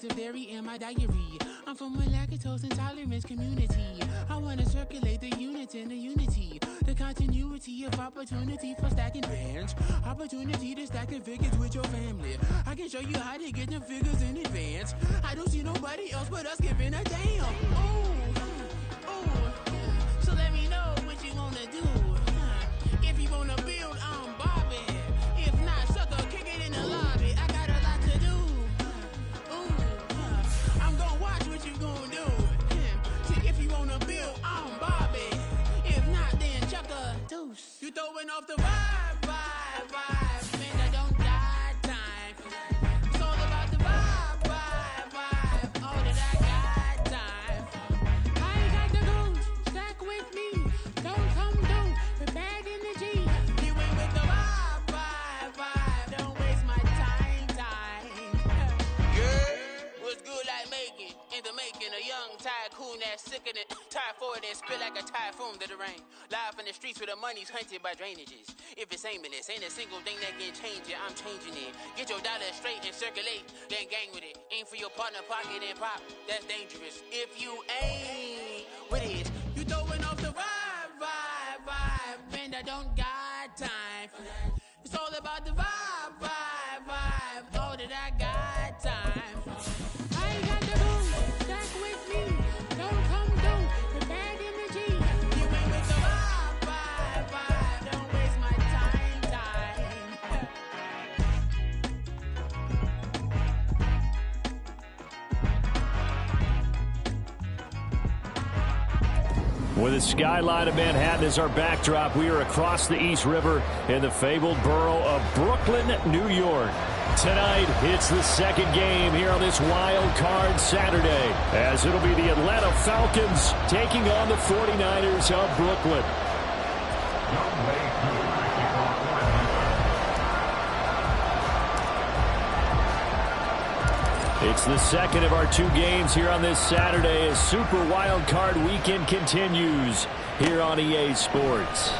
radioactive dairy in my diary. I'm from a lactose intolerance community. I wanna circulate the unity and the unity, the continuity of opportunity for stacking bands, opportunity to stack the figures with your family. I can show you how to get the figures in advance. I don't see nobody else but us giving a damn. So let me know what you wanna do. If you wanna build, I'm Bobby. If not, sucker, kick it in the lobby. I got a lot to do. I'm gonna watch what you gonna do. See, if you wanna build, I'm Bobby. If not, then chuck a deuce. You throwing off the vibe. Man, I don't die time. It's all about the vibe. All that I got time. I ain't got the goose. Stack with me. Don't come through with bad energy. You ain't with the vibe. Don't waste my time. Yeah, what's good like making? In the making, a young tycoon that's sickening. Tie forward and spit like a typhoon to the rain. Live in the streets where the money's hunted by drainages. If it's aimless, ain't a single thing that can change it. I'm changing it. Get your dollar straight and circulate, then gang with it. Aim for your partner, pocket and pop. That's dangerous. If you ain't with it, you throwing off the vibe. Man, I don't got time for that. It's all about the vibe. All that I got time for. I ain't got the room. Stack with me. Don't come through with bad energy. You ain't with the vibe. Don't waste my time. With the skyline of Manhattan as our backdrop, we are across the East River in the fabled borough of Brooklyn, New York. Tonight, it's the second game here on this wild card Saturday, as it'll be the Atlanta Falcons taking on the 49ers of Brooklyn. It's the second of our two games here on this Saturday as Super Wild Card Weekend continues here on EA Sports.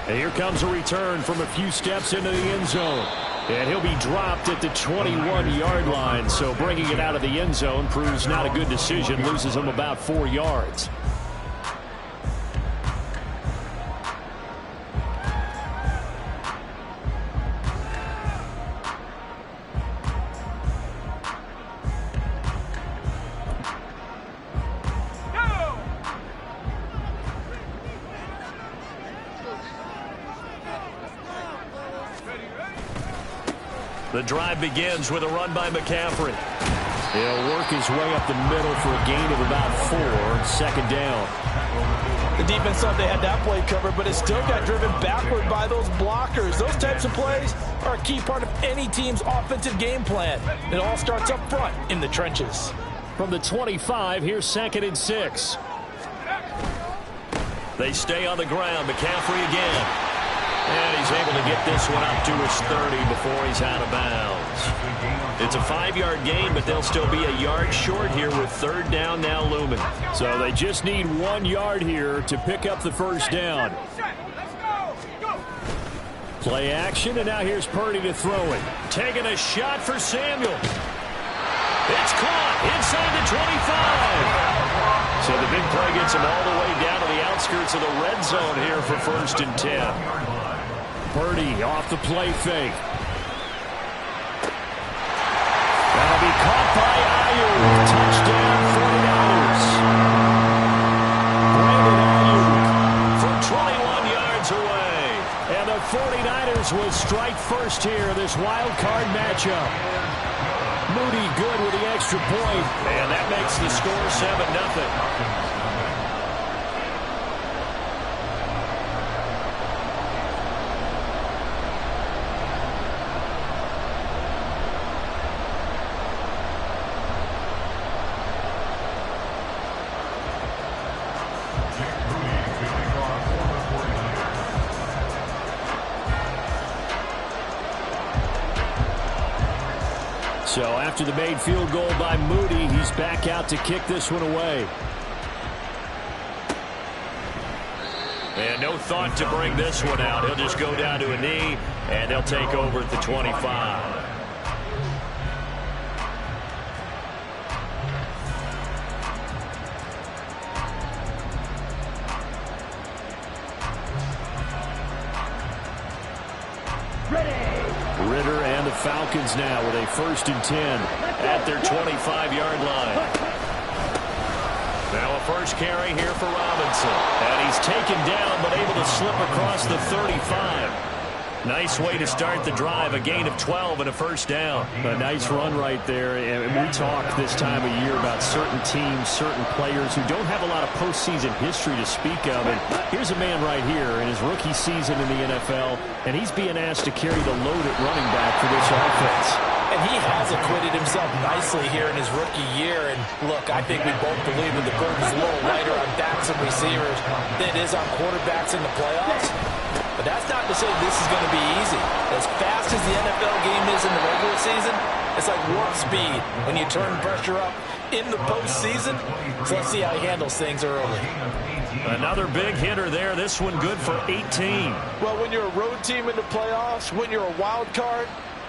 And here comes a return from a few steps into the end zone. And he'll be dropped at the 21-yard line, so bringing it out of the end zone proves not a good decision, loses him about 4 yards. The drive begins with a run by McCaffrey. He'll work his way up the middle for a gain of about 4, second down. The defense thought they had that play covered, but it still got driven backward by those blockers. Those types of plays are a key part of any team's offensive game plan. It all starts up front in the trenches. From the 25, here's 2nd and 6. They stay on the ground. McCaffrey again. And he's able to get this one up to his 30 before he's out of bounds. It's a 5-yard gain, but they'll still be a yard short here with 3rd down now looming. So they just need 1 yard here to pick up the first down. Play action, and now here's Purdy to throw it. Taking a shot for Samuel. It's caught inside the 25. So the big play gets him all the way down to the outskirts of the red zone here for 1st and 10. Purdy off the play fake. That'll be caught by Ayuk. Touchdown 49ers. Brandon Ayuk from 21 yards away. And the 49ers will strike first here, this wild card matchup. Moody good with the extra point. And that makes the score 7-0. So after the made field goal by Moody, he's back out to kick this one away. And no thought to bring this one out. He'll just go down to a knee, and they'll take over at the 25. Ritter and the Falcons now with a 1st and 10 at their 25-yard line. Now a first carry here for Robinson. And he's taken down but able to slip across the 35. Nice way to start the drive, a gain of 12 and a 1st down. A nice run right there. And we talk this time of year about certain teams, certain players who don't have a lot of postseason history to speak of. And here's a man right here in his rookie season in the NFL, and he's being asked to carry the load at running back for this offense. And he has acquitted himself nicely here in his rookie year. And look, I think we both believe that the burden's a little lighter on backs and receivers than it is on quarterbacks in the playoffs. But that's not to say this is going to be easy. As fast as the NFL game is in the regular season, it's like warp speed when you turn pressure up in the postseason. So let's see how he handles things early. Another big hitter there. This one good for 18. Well, when you're a road team in the playoffs, when you're a wild card,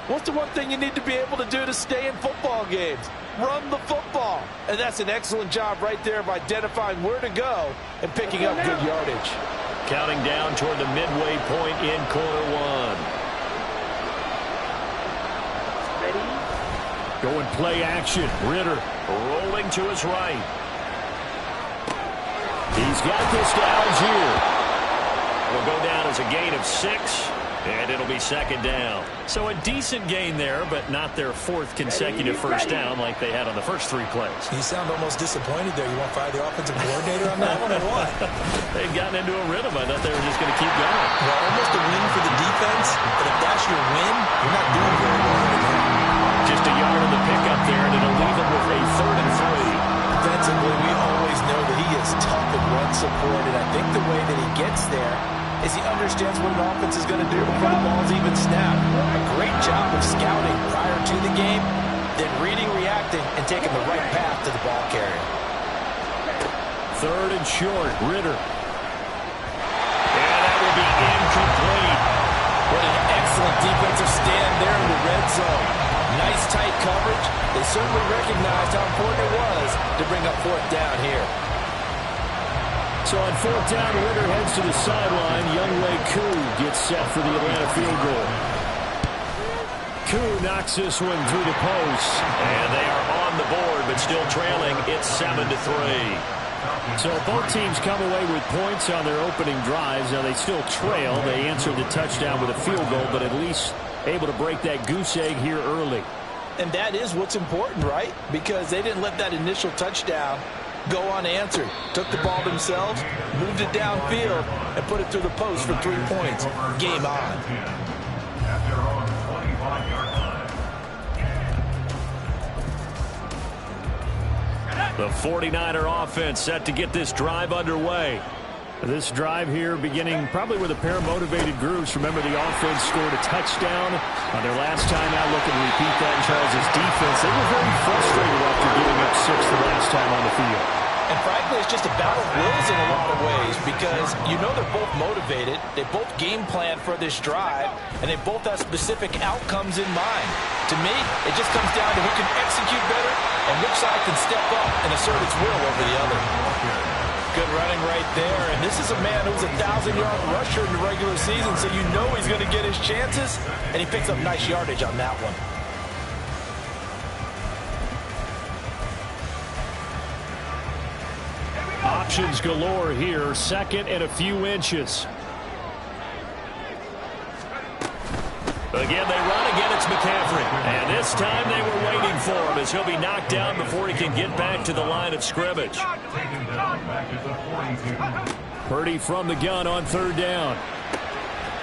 what's the one thing you need to be able to do to stay in football games? Run the football. And that's an excellent job right there of identifying where to go and picking up good yardage. Counting down toward the midway point in quarter one. Ready? Going play action. Ritter rolling to his right. He's got this to Algier. It'll go down as a gain of 6. And it'll be 2nd down. So a decent gain there, but not their 4th consecutive 1st down like they had on the first 3 plays. You sound almost disappointed there. You want to fire the offensive coordinator on that one or what? They've gotten into a rhythm. I thought they were just going to keep going. Well, almost a win for the defense, but if that's your win, you're not doing very well right now. Just a yard on the pickup there, and it'll leave them with a 3rd and 3. Defensively, we always know that he is tough and run support, and I think the way that he gets there is he understands what an offense is going to do before the ball's even snapped. A great job of scouting prior to the game, then reading, reacting, and taking the right path to the ball carrier. 3rd and short, Ritter. And that will be incomplete. What an excellent defensive stand there in the red zone. Nice tight coverage. They certainly recognized how important it was to bring up 4th down here. So on 4th down, Ritter heads to the sideline. Younghoe Koo gets set for the Atlanta field goal. Koo knocks this one through the post. And they are on the board, but still trailing. It's 7-3. So both teams come away with points on their opening drives. Now they still trail. They answered the touchdown with a field goal, but at least able to break that goose egg here early. And that is what's important, right? Because they didn't let that initial touchdown go unanswered. Took the ball themselves, moved it downfield, and put it through the post for 3 points. Game on. The 49er offense set to get this drive underway. This drive here beginning probably with a pair of motivated groups. Remember, the offense scored a touchdown on their last time out. Looking to repeat that in Charles' defense. They were very frustrated after giving up 6 the last time on the field. And frankly, it's just a battle of wills in a lot of ways because you know they're both motivated. They both game plan for this drive, and they both have specific outcomes in mind. To me, it just comes down to who can execute better and which side can step up and assert its will over the other. Good running right there, and this is a man who's a 1,000-yard rusher in the regular season, so you know he's going to get his chances, and he picks up nice yardage on that one. Options galore here. 2nd and a few inches. Again, they run. Again, it's McCaffrey. And this time they were waiting for him as he'll be knocked down before he can get back to the line of scrimmage. Purdy from the gun on 3rd down.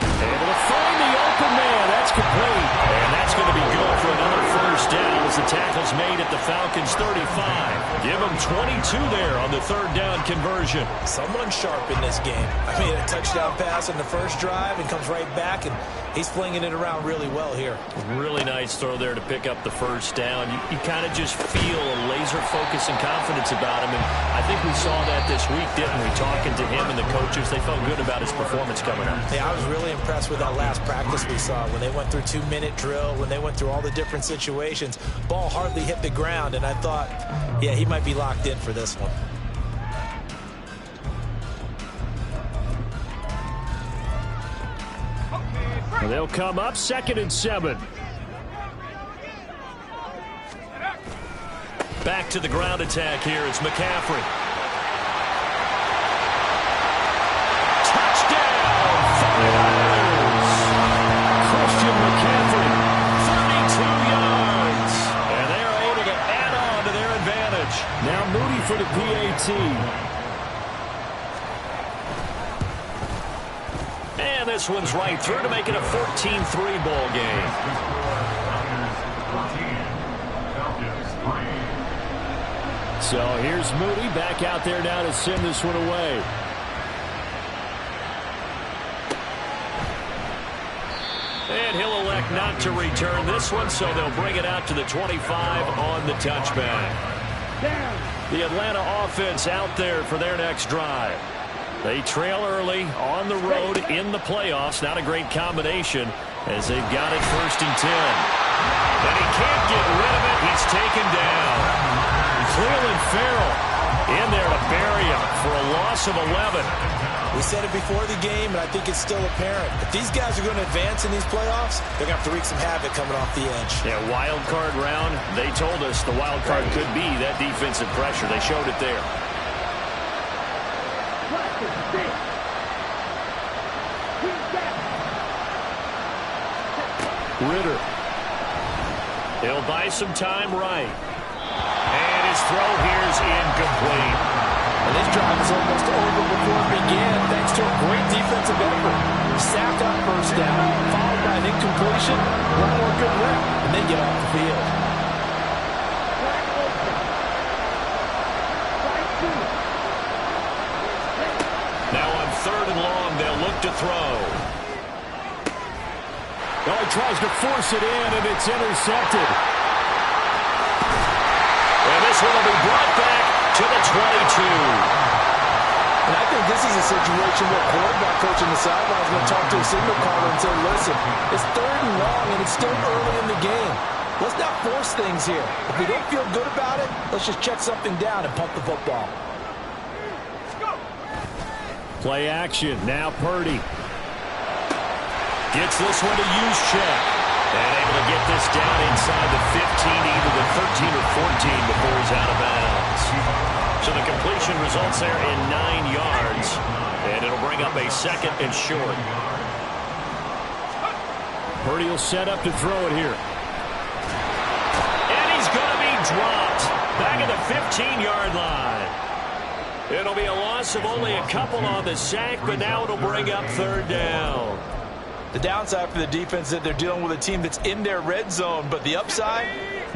Able to find the open man. That's complete. And that's going to be good for another 1st down as the tackle's made at the Falcons' 35. Give them 22 there on the 3rd down conversion. Someone sharp in this game. I mean, a touchdown pass on the first drive and comes right back, and he's flinging it around really well here. Really nice throw there to pick up the 1st down. You kind of just feel a laser focus and confidence about him, and I think we saw that this week, didn't we? Talking to him and the coaches, they felt good about his performance coming up. Yeah, I was really impressed with that last practice we saw when they went through 2-minute drill, when they went through all the different situations. Ball hardly hit the ground, and I thought, yeah, he might be locked in for this one. They'll come up 2nd and 7. back to the ground attack here. It's McCaffrey. Touchdown, 49ers. Christian McCaffrey, 32 yards. And they are able to add on to their advantage. Now Moody for the PAT. And this one's right through to make it a 14-3 ball game. So here's Moody back out there now to send this one away. And he'll elect not to return this one, so they'll bring it out to the 25 on the touchback. The Atlanta offense out there for their next drive. They trail early on the road in the playoffs. Not a great combination as they've got it 1st and 10. And he can't get rid of it. He's taken down. Cleveland Farrell in there to bury him for a loss of 11. We said it before the game, and I think it's still apparent. If these guys are going to advance in these playoffs, they're going to have to wreak some havoc coming off the edge. Yeah, wild card round. They told us the wild card could be that defensive pressure. They showed it there. Ritter. He'll buy some time right. And his throw here's incomplete. And this drive is almost over before it began, thanks to a great defensive effort. Sacked on 1st down, followed by an incompletion, one more good rep, and they get off the field. Now on 3rd and long, they'll look to throw. Oh, he tries to force it in, and it's intercepted. And this one will be brought back to the 22. And I think this is a situation where quarterback coach on the sideline is going to talk to a signal caller and say, listen, it's 3rd and long, and it's still early in the game. Let's not force things here. If we don't feel good about it, let's just check something down and pump the football. Play action. Now Purdy. Gets this one to use check. And able to get this down inside the 15, either the 13 or 14 before he's out of bounds. So the completion results there in 9 yards. And it'll bring up a 2nd and short. Purdy will set up to throw it here. And he's going to be dropped. Back at the 15-yard line. It'll be a loss of only a couple on the sack, but now it'll bring up 3rd down. The downside for the defense is that they're dealing with a team that's in their red zone, but the upside,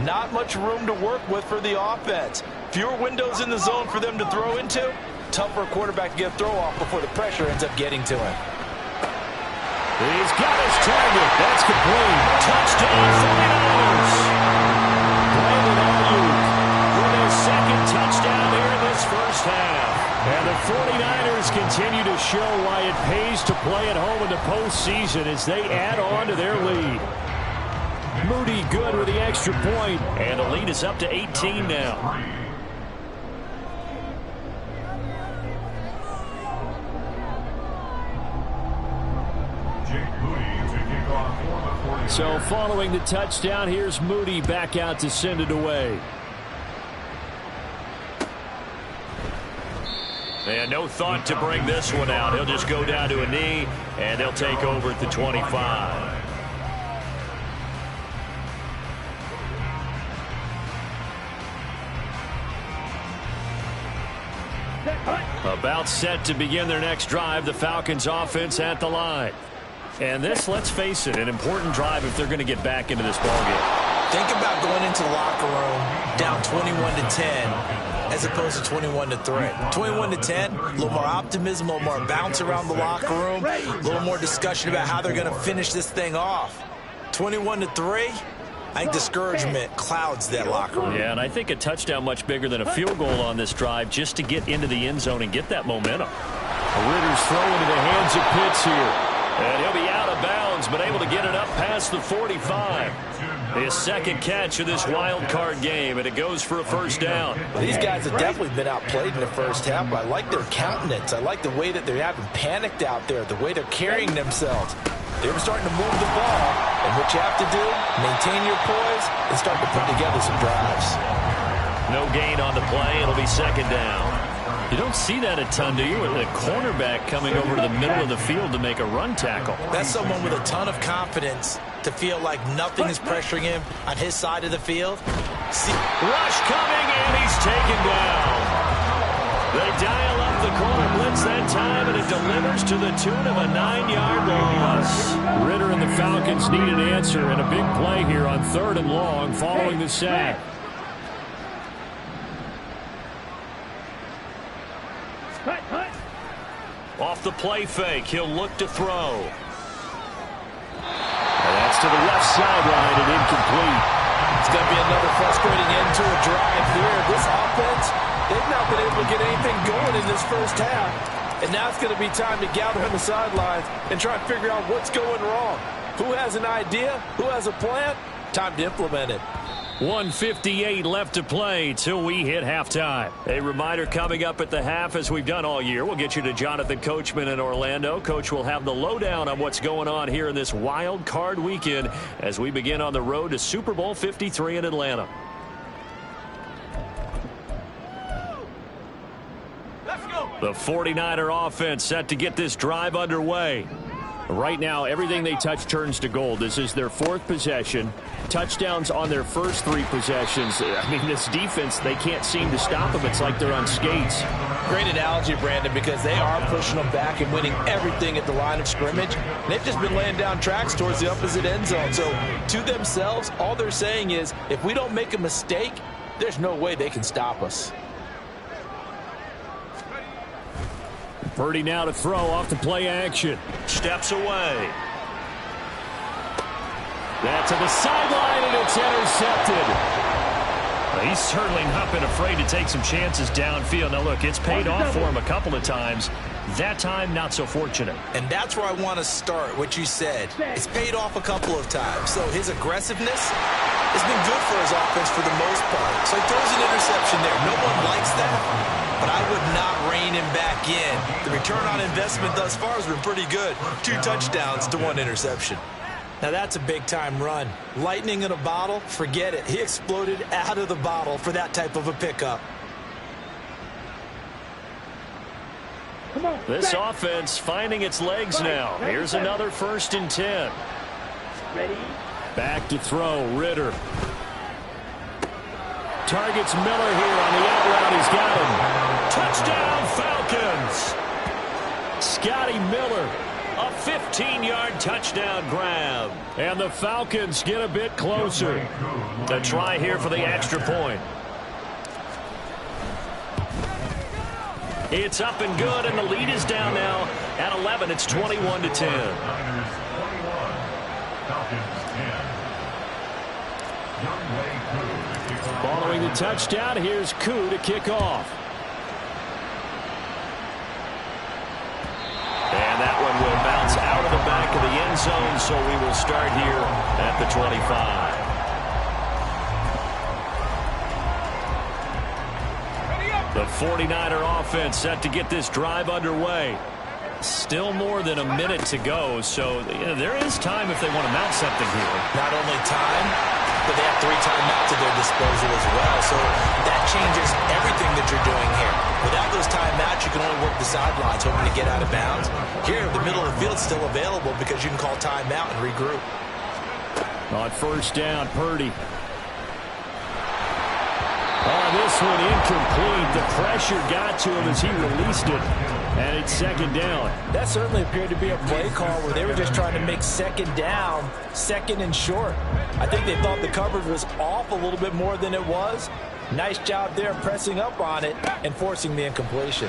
not much room to work with for the offense. Fewer windows in the zone for them to throw into. Tough for a quarterback to get a throw off before the pressure ends up getting to him. He's got his target. That's complete. Touchdown, 49ers. Brandon Ayuk With his 2nd touchdown here in this 1st half. And the 49ers continue to show why it pays to play at home in the postseason as they add on to their lead. Moody good with the extra point. And the lead is up to 18 now. So following the touchdown, here's Moody back out to send it away. And no thought to bring this one out. He'll just go down to a knee, and they'll take over at the 25. About set to begin their next drive, the Falcons offense at the line. And this, let's face it, an important drive if they're going to get back into this ballgame. Think about going into the locker room down 21-10 as opposed to 21-3. 21-10, a little more optimism, a little more bounce around the locker room, a little more discussion about how they're going to finish this thing off. 21-3, I think discouragement clouds that locker room. Yeah, and I think a touchdown much bigger than a field goal on this drive just to get into the end zone and get that momentum. Ritter's throw into the hands of Pitts here. And he'll be out of bounds, but able to get it up past the 45. His 2nd catch of this wild card game, and it goes for a 1st down. These guys have definitely been outplayed in the 1st half, but I like their countenance. I like the way that they're having panicked out there, the way they're carrying themselves. They're starting to move the ball, and what you have to do, maintain your poise and start to put together some drives. No gain on the play. It'll be second down. You don't see that a ton, do you? With a cornerback coming over to the middle of the field to make a run tackle. That's someone with a ton of confidence to feel like nothing is pressuring him on his side of the field. Rush coming, and he's taken down. They dial up the corner blitz that time, and it delivers to the tune of a 9-yard loss. Ritter and the Falcons need an answer, and a big play here on 3rd and long following the sack. Off the play fake, he'll look to throw. And that's to the left sideline and incomplete. It's going to be another frustrating end to a drive here. This offense, they've not been able to get anything going in this first half. And now it's going to be time to gather on the sidelines and try and figure out what's going wrong. Who has an idea? Who has a plan? Time to implement it. 1:58 left to play till we hit halftime. A reminder coming up at the half, as we've done all year. We'll get you to Jonathan Coachman in Orlando. Coach will have the lowdown on what's going on here in this wild card weekend as we begin on the road to Super Bowl 53 in Atlanta. Let's go. The 49er offense set to get this drive underway. Right now, everything they touch turns to gold. This is their 4th possession. Touchdowns on their first 3 possessions. I mean, this defense, they can't seem to stop them. It's like they're on skates. Great analogy, Brandon, because they are pushing them back and winning everything at the line of scrimmage. They've just been laying down tracks towards the opposite end zone. So, to themselves, all they're saying is, if we don't make a mistake, there's no way they can stop us. Purdy now to throw off the play action. Steps away. That to the sideline, and it's intercepted. Well, he's certainly not been afraid to take some chances downfield. Now, look, it's paid off for him a couple of times. That time, not so fortunate. And that's where I want to start, what you said. It's paid off a couple of times. So his aggressiveness has been good for his offense for the most part. So he throws an interception there. No one likes that. But I would not rein him back in. The return on investment thus far has been pretty good. 2 touchdowns to 1 interception. Now that's a big-time run. Lightning in a bottle, forget it. He exploded out of the bottle for that type of a pickup. This offense finding its legs now. Here's another 1st and 10. Back to throw, Ritter. Targets Miller here on the out route. He's got him. Touchdown, Falcons. Scotty Miller, a 15-yard touchdown grab. And the Falcons get a bit closer. A try here for the extra point. It's up and good, and the lead is down now at 11. It's 21-10. Following the touchdown, here's Koo to kick off. And that one will bounce out of the back of the end zone, so we will start here at the 25. The 49er offense set to get this drive underway. Still more than a minute to go, so there is time if they want to mount something here. Not only time, but they have 3 timeouts at their disposal as well. So that changes everything that you're doing here. Without those timeouts, you can only work the sidelines, hoping to get out of bounds. Here, the middle of the field is still available because you can call timeout and regroup. On 1st down, Purdy. Oh, this one incomplete. The pressure got to him as he released it. And it's 2nd down. That certainly appeared to be a play call where they were just trying to make 2nd down, 2nd and short. I think they thought the coverage was off a little bit more than it was. Nice job there pressing up on it and forcing the incompletion.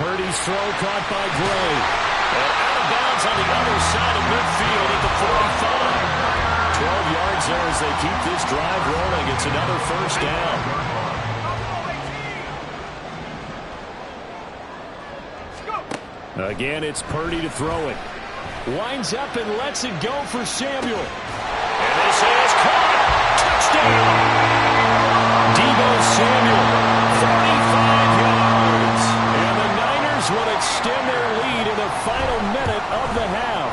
Purdy's throw caught by Gray. And out of bounds on the other side of midfield at the 45. 12 yards there as they keep this drive rolling. It's another 1st down. Again, it's Purdy to throw it. Winds up and lets it go for Samuel. And this is caught. Touchdown. Deebo Samuel, 45 yards. And the Niners will extend their lead in the final minute of the half.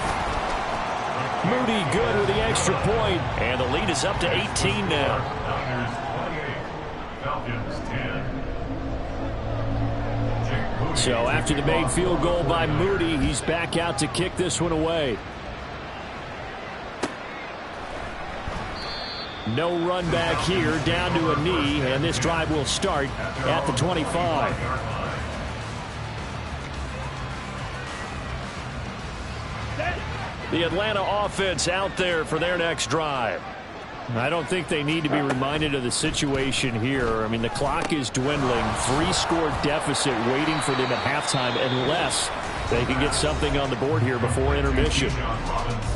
Moody good with the extra point. And the lead is up to 18 now. So after the made field goal by Moody, he's back out to kick this one away. No run back here, down to a knee, and this drive will start at the 25. The Atlanta offense out there for their next drive. I don't think they need to be reminded of the situation here. I mean, the clock is dwindling. 3-score deficit waiting for them at halftime unless they can get something on the board here before intermission.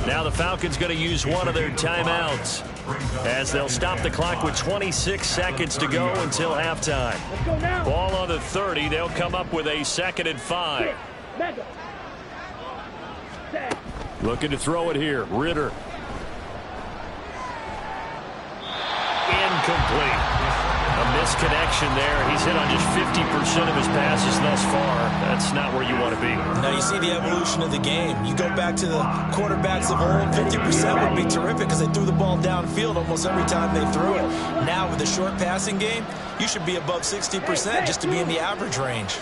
Now the Falcons going to use one of their timeouts as they'll stop the clock with 26 seconds to go until halftime. Ball on the 30. They'll come up with a 2nd and 5. Looking to throw it here. Ritter. Incomplete. A misconnection there. He's hit on just 50% of his passes thus far. That's not where you want to be. Now you see the evolution of the game. You go back to the quarterbacks of old, 50% would be terrific because they threw the ball downfield almost every time they threw it. Now with the short passing game, you should be above 60% just to be in the average range.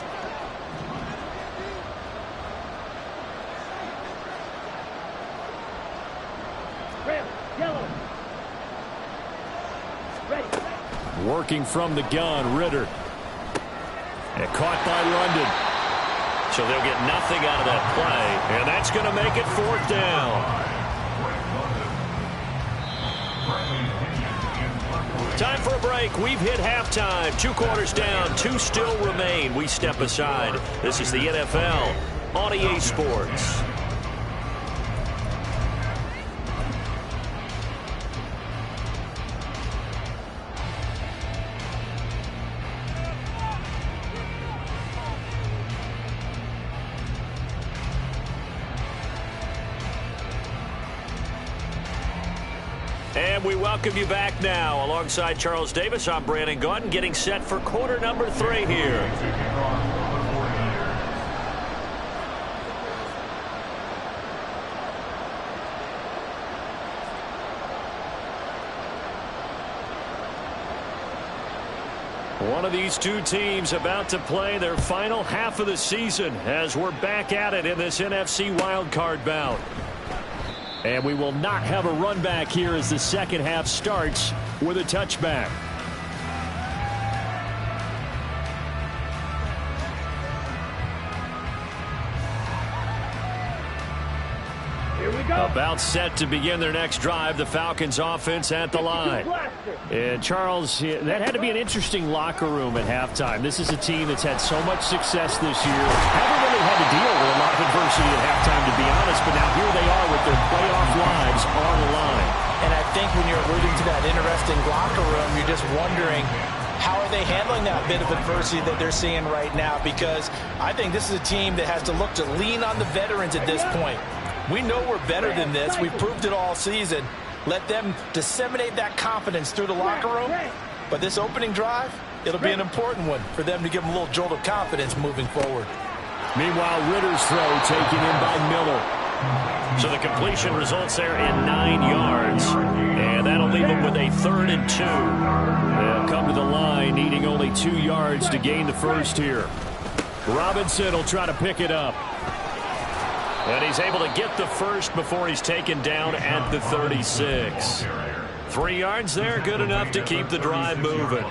Working from the gun, Ritter. And caught by London. So they'll get nothing out of that play. And that's going to make it 4th down. Time for a break. We've hit halftime. 2 quarters down. 2 still remain. We step aside. This is the NFL on EA Sports. And we welcome you back now. Alongside Charles Davis, I'm Brandon Gaudin, getting set for quarter number 3 here. One of these two teams about to play their final half of the season as we're back at it in this NFC wildcard bout. And we will not have a run back here as the second half starts with a touchback. Here we go. About set to begin their next drive, the Falcons offense at the line. And Charles, that had to be an interesting locker room at halftime. This is a team that's had so much success this year. Haven't really had to deal with a lot of adversity at halftime, to be honest, but now here they are with their playoff lives on the line. And I think when you're alluding to that interesting locker room, you're just wondering, how are they handling that bit of adversity that they're seeing right now? Because I think this is a team that has to look to lean on the veterans at this point. We know we're better than this. We've proved it all season. Let them disseminate that confidence through the locker room. But this opening drive, it'll be an important one for them to give them a little jolt of confidence moving forward. Meanwhile, Ritter's throw taken in by Miller. So the completion results there in 9 yards. And that'll leave them with a 3rd and 2. They'll come to the line needing only 2 yards to gain the first here. Robinson will try to pick it up. And he's able to get the first before he's taken down at the 36. 3 yards there, good enough to keep the drive moving.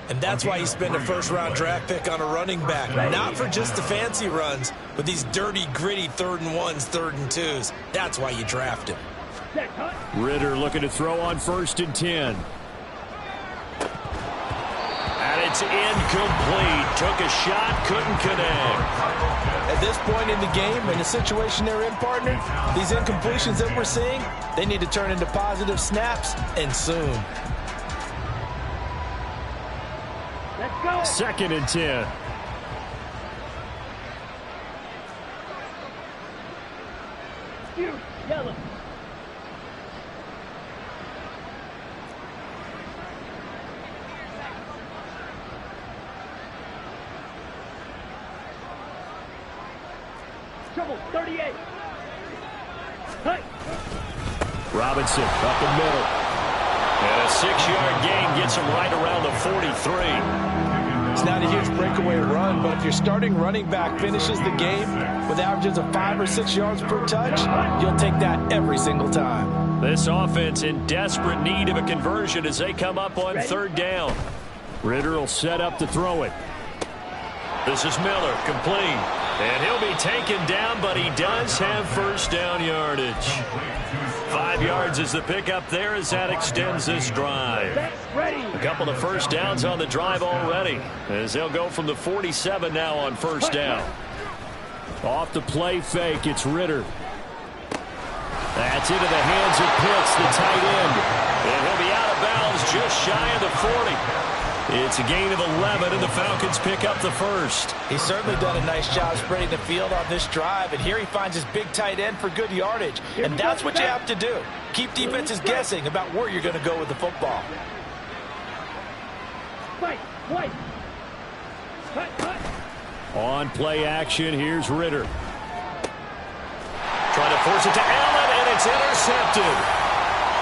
And that's why you spend a first-round draft pick on a running back. Not for just the fancy runs, but these dirty, gritty 3rd and 1s, 3rd and 2s. That's why you draft him. Ritter looking to throw on 1st and 10. And it's incomplete. Took a shot, couldn't connect. At this point in the game, in the situation they're in, partner, these incompletions that we're seeing, they need to turn into positive snaps, and soon. Let's go. 2nd and 10. You, yellow. Trouble, 38. Hey. Robinson up the middle. And a 6-yard gain gets him right around the 43. It's not a huge breakaway run, but if your starting running back finishes the game with averages of 5 or 6 yards per touch, you'll take that every single time. This offense in desperate need of a conversion as they come up on 3rd down. Ritter will set up to throw it. This is Miller, complete. And he'll be taken down, but he does have 1st down yardage. 5 yards is the pickup there as that extends this drive. A couple of 1st downs on the drive already as they'll go from the 47 now on 1st down. Off the play fake, it's Ritter. That's into the hands of Pitts, the tight end. And he'll be out of bounds just shy of the 40. It's a gain of 11, and the Falcons pick up the 1st. He's certainly done a nice job spreading the field on this drive, and here he finds his big tight end for good yardage. And that's what you have to do. Keep defenses guessing about where you're going to go with the football. On play action, here's Ritter. Trying to force it to Allen, and it's intercepted.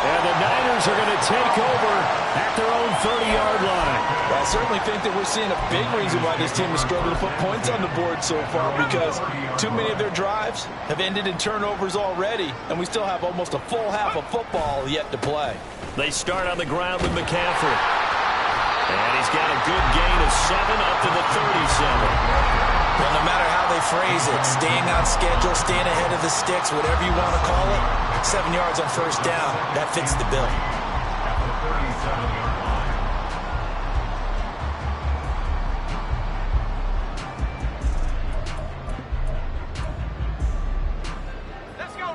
And the Niners are going to take over at their own 30-yard line. Well, I certainly think that we're seeing a big reason why this team has struggled to put points on the board so far, because too many of their drives have ended in turnovers already, and we still have almost a full half of football yet to play. They start on the ground with McCaffrey. And he's got a good gain of 7 up to the 37. Well, no matter how they phrase it, staying on schedule, staying ahead of the sticks, whatever you want to call it, 7 yards on 1st down, that fits the bill.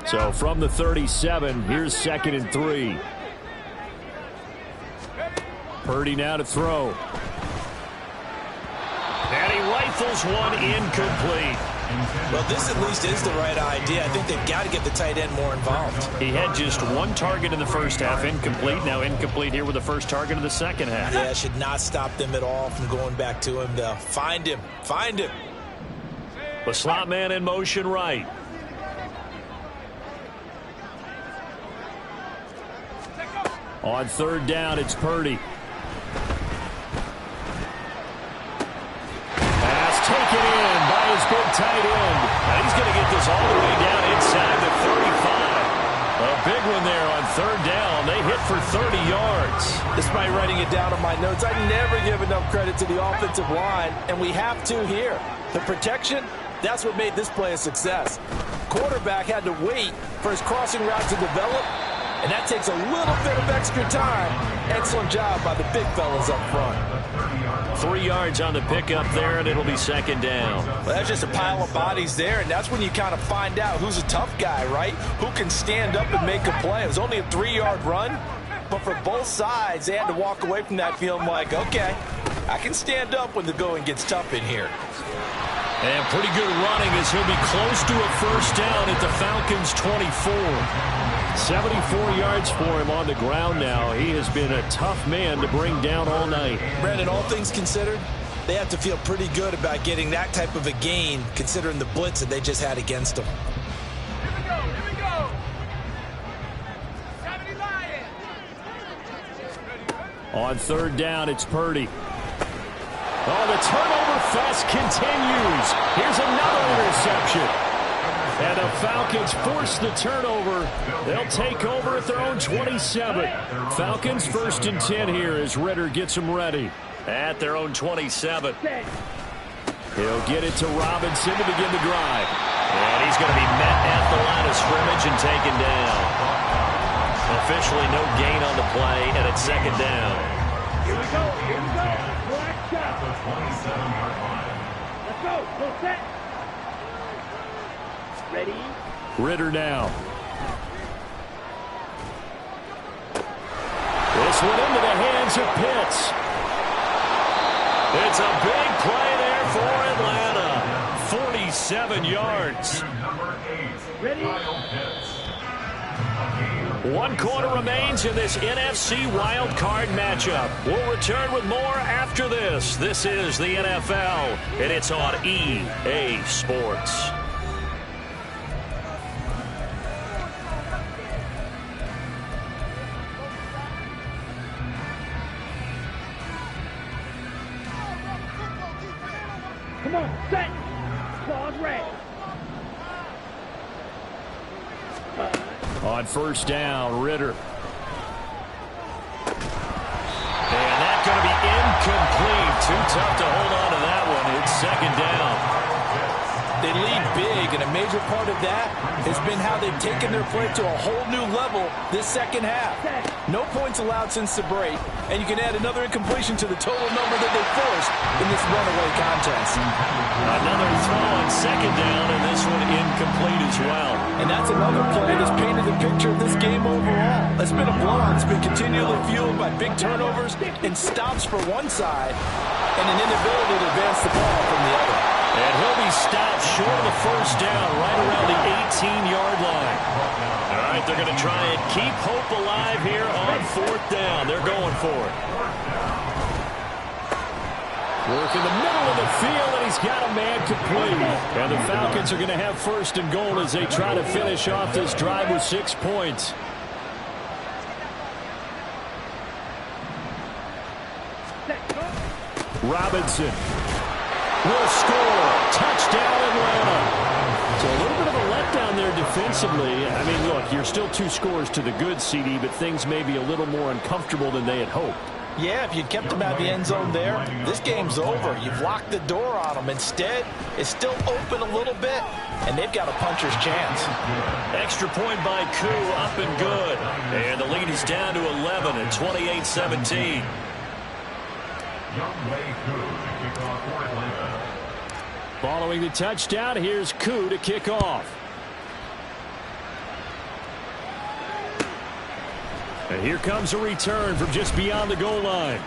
So from the 37, here's 2nd and 3. Purdy now to throw. And he rifles one incomplete. Well, this at least is the right idea. I think they've got to get the tight end more involved. He had just 1 target in the 1st half, incomplete. Now incomplete here with the 1st target of the 2nd half. Yeah, should not stop them at all from going back to him, though. Find him. Find him. The slot man in motion right. On 3rd down, it's Purdy. Taken in by his big tight end. And he's going to get this all the way down inside the 35. A big one there on 3rd down. They hit for 30 yards. Despite writing it down on my notes, I never give enough credit to the offensive line, and we have to here. The protection, that's what made this play a success. Quarterback had to wait for his crossing route to develop, and that takes a little bit of extra time. Excellent job by the big fellas up front. 3 yards on the pickup there, and it'll be 2nd down. Well, that's just a pile of bodies there, and that's when you kind of find out who's a tough guy, right? Who can stand up and make a play. It was only a 3-yard run, but for both sides, they had to walk away from that feeling like, okay, I can stand up when the going gets tough in here. And pretty good running as he'll be close to a 1st down at the Falcons' 24. 74 yards for him on the ground now. He has been a tough man to bring down all night. Brandon, all things considered, they have to feel pretty good about getting that type of a gain, considering the blitz that they just had against them. Here we go, here we go. 70 Lions. On 3rd down, it's Purdy. Oh, the turnover fest continues. Here's another interception. And the Falcons force the turnover. They'll take over at their own 27. Falcons 1st and 10 here as Ritter gets them ready. At their own 27. He'll get it to Robinson to begin the drive. And he's going to be met at the line of scrimmage and taken down. Officially no gain on the play, and it's 2nd down. Here we go, here we go. Black shot. The 27-yard line. Let's go, full set. Ready? Ritter now. This one into the hands of Pitts. It's a big play there for Atlanta. 47 yards. Ready? 1 quarter remains in this NFC wild card matchup. We'll return with more after this. This is the NFL, and it's on EA Sports. Ball's red. On first down, Ritter. And that's going to be incomplete. Too tough to hold on to that one. It's second down. They lead big, and a major part of that has been how they've taken their play to a whole new level this second half. No points allowed since the break, and you can add another incompletion to the total number that they forced in this runaway contest. Another throw on second down, and this one incomplete as well. And that's another play that's painted the picture of this game overall. It's been a blowout. It's been continually fueled by big turnovers and stops for one side and an inability to advance the ball from the other. And he'll be stopped short of the first down right around the 18-yard line. All right, they're going to try and keep hope alive here on fourth down. They're going for it. Work in the middle of the field, and he's got a man complete. And the Falcons are going to have first and goal as they try to finish off this drive with 6 points. Robinson will score. Touchdown, Atlanta. So a little bit of a letdown there defensively. I mean, look, you're still 2 scores to the good, CD, but things may be a little more uncomfortable than they had hoped. Yeah, if you kept them out of the end zone there, this game's over. You've locked the door on them. Instead, it's still open a little bit, and they've got a puncher's chance. Extra point by Koo, up and good. And the lead is down to 11 at 28-17. Following the touchdown, here's Koo to kick off. And here comes a return from just beyond the goal line.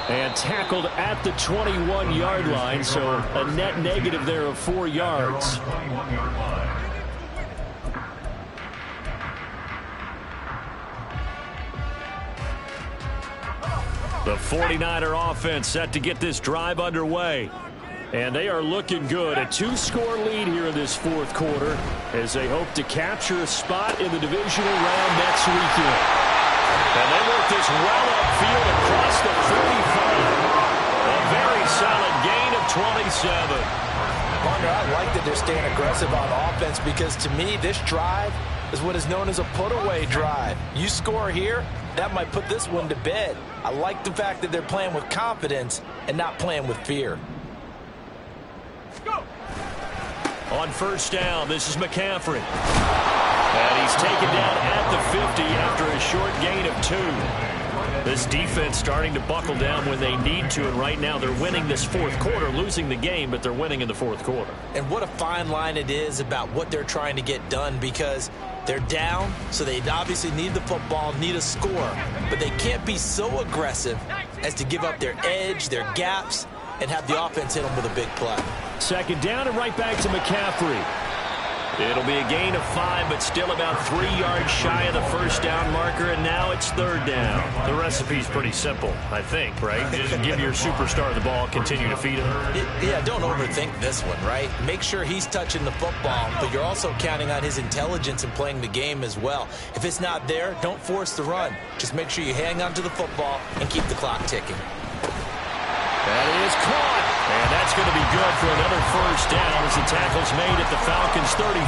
And tackled at the 21-yard line, so a net negative there of 4 yards. The 49er offense set to get this drive underway. And they are looking good. A 2-score lead here in this fourth quarter as they hope to capture a spot in the divisional round next weekend. And they work this well upfield across the 35. A very solid gain of 27. Wonder, I like that they're staying aggressive on offense because to me this drive is what is known as a put-away drive. You score here, that might put this one to bed. I like the fact that they're playing with confidence and not playing with fear. On first down, this is McCaffrey. And he's taken down at the 50 after a short gain of 2. This defense starting to buckle down when they need to, and right now they're winning this fourth quarter, losing the game, but they're winning in the fourth quarter. And what a fine line it is about what they're trying to get done because they're down, so they obviously need the football, need a score, but they can't be so aggressive as to give up their edge, their gaps, and have the offense hit them with a big play. Second down and right back to McCaffrey. It'll be a gain of 5, but still about 3 yards shy of the first down marker, and now it's third down. The recipe's pretty simple, I think, right? Just give your superstar the ball, continue to feed him. Yeah, don't overthink this one, right? Make sure he's touching the football, but you're also counting on his intelligence and playing the game as well. If it's not there, don't force the run. Just make sure you hang on to the football and keep the clock ticking. That is caught. And that's going to be good for another first down as the tackle's made at the Falcons' 35.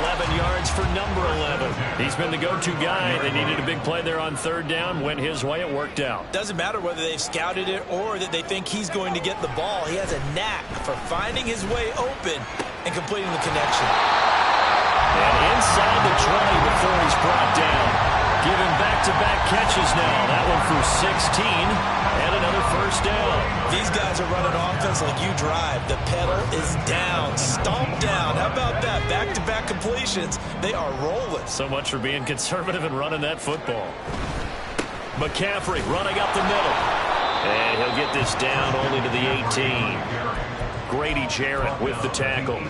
11 yards for number 11. He's been the go-to guy. They needed a big play there on third down. Went his way. It worked out. Doesn't matter whether they've scouted it or that they think he's going to get the ball. He has a knack for finding his way open and completing the connection. And inside the 20 before he's brought down. Giving back-to-back catches now. That one for 16 and another first down. These guys are running offense like you drive. The pedal is down, stomped down. How about that? Back-to-back completions. They are rolling. So much for being conservative and running that football. McCaffrey running up the middle. And he'll get this down only to the 18. Grady Jarrett with the tackle.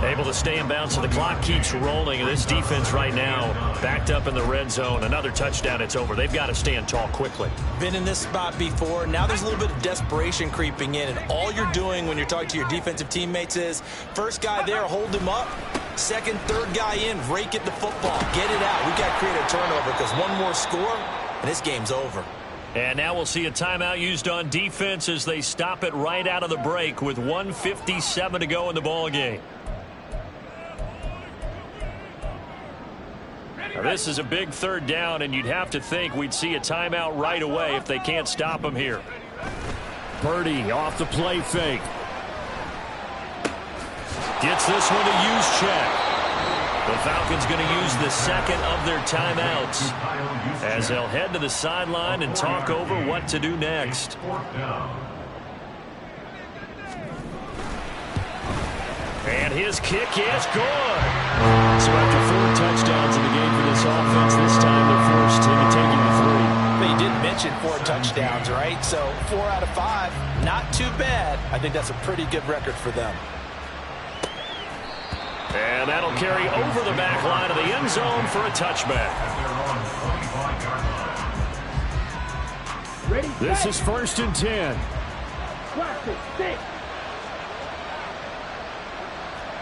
Able to stay in bounds, so the clock keeps rolling. And this defense right now backed up in the red zone. Another touchdown, it's over. They've got to stand tall quickly. Been in this spot before. Now there's a little bit of desperation creeping in. And all you're doing when you're talking to your defensive teammates is, first guy there, hold him up. Second, third guy in, rake at the football. Get it out. We've got to create a turnover because one more score, and this game's over. And now we'll see a timeout used on defense as they stop it right out of the break with 1:57 to go in the ballgame. Now this is a big third down, and you'd have to think we'd see a timeout right away if they can't stop him here. Purdy off the play fake. Gets this one to use check. The Falcons going to use the second of their timeouts as they'll head to the sideline and talk over what to do next. And his kick is good. So after 4 touchdowns in the game for this offense, this time they're forced to take him to 3. But you did mention 4 touchdowns, right? So 4 out of 5, not too bad. I think that's a pretty good record for them. And that'll carry over the back line of the end zone for a touchback. This is 1st and 10. Classic 6.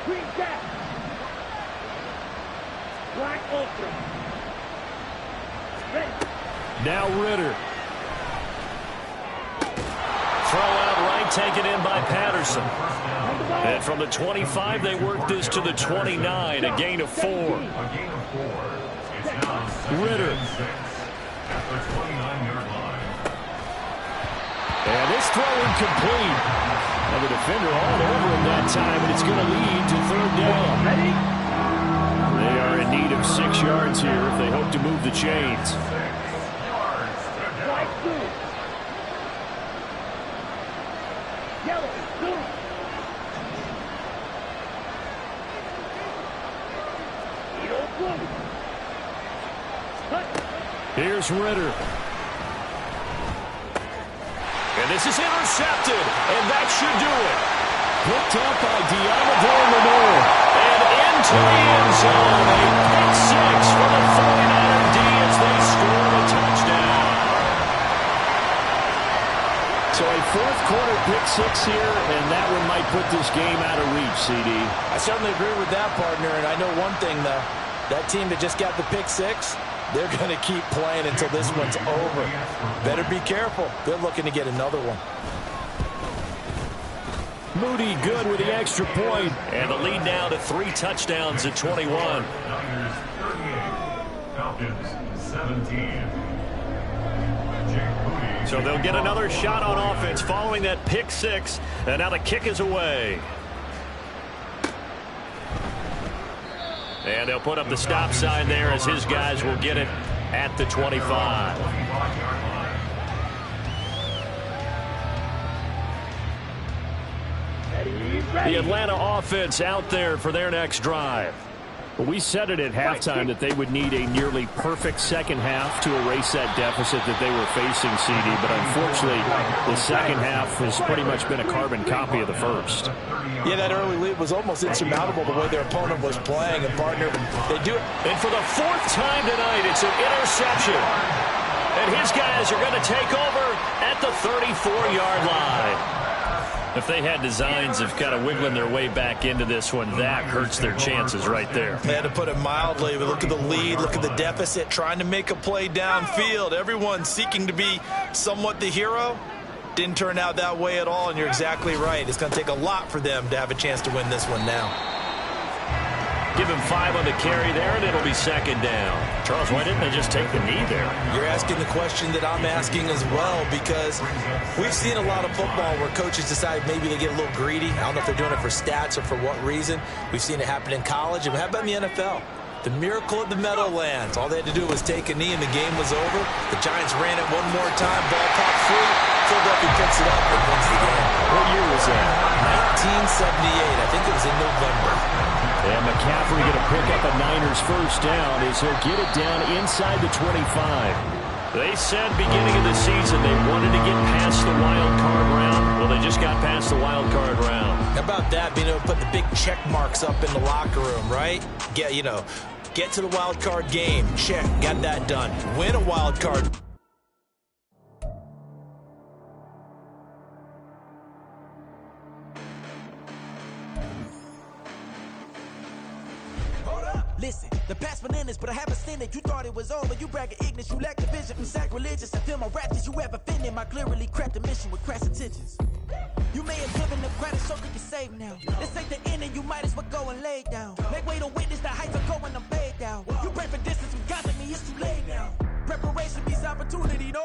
Green Jack. Black Ultra. Ready. Now Ritter. Throw out right, taken in by Patterson. And from the 25, they work this to the 29, a gain of 4. Ritter. And this throw incomplete. And the defender all over him that time, and it's going to lead to 3rd down. They are in need of 6 yards here if they hope to move the chains. Here's Ritter. And this is intercepted, and that should do it. Picked up by Lenore. And into the end zone, a pick 6 for the 49er D as they score a touchdown. So a 4th quarter pick 6 here, and that one might put this game out of reach, CD. I certainly agree with that, partner, and I know one thing, though. That team that just got the pick 6, they're going to keep playing until this one's over. Better be careful. They're looking to get another one. Moody good with the extra point. And the lead now to 3 touchdowns at 21. Falcons 17. So they'll get another shot on offense following that pick 6. And now the kick is away. And they'll put up the stop sign there as his guys will get it at the 25. The Atlanta offense out there for their next drive. Well, we said it at halftime that they would need a nearly perfect second half to erase that deficit that they were facing, CD. But unfortunately, the second half has pretty much been a carbon copy of the first. Yeah, that early lead was almost insurmountable the way their opponent was playing. And, partner, they do it. And for the 4th time tonight, it's an interception. And his guys are going to take over at the 34-yard line. If they had designs of kind of wiggling their way back into this one, that hurts their chances right there. They had to put it mildly, but look at the lead, look at the deficit, trying to make a play downfield. Everyone seeking to be somewhat the hero. Didn't turn out that way at all, and you're exactly right. It's going to take a lot for them to have a chance to win this one now. Give him 5 on the carry there, and it'll be 2nd down. Charles, why didn't they just take the knee there? You're asking the question that I'm asking as well, because we've seen a lot of football where coaches decide maybe they get a little greedy. I don't know if they're doing it for stats or for what reason. We've seen it happen in college, and how about in the NFL? The miracle of the Meadowlands. All they had to do was take a knee, and the game was over. The Giants ran it one more time. Ball popped free. Philadelphia picks it up and wins the game. What year was that? 1978. I think it was in November. And McCaffrey going to pick up a Niners first down as he'll get it down inside the 25. They said beginning of the season they wanted to get past the wild card round. Well, they just got past the wild card round. How about that, being able to put the big check marks up in the locker room, right? Get to the wild card game. Check, got that done. Win a wild card. Listen, the past bananas, but I haven't seen it. You thought it was over, you bragging ignorance, you lack the vision. I'm sacrilegious, I feel my raptors, you ever offended. My clearly cracked the mission with crass intentions. You may have given them credit so they can save now. This ain't the end and you might as well go and lay down. Make way to witness the heights of going, I'm paid down. You pray for distance, we got me, it's too late now. Preparation means opportunity, no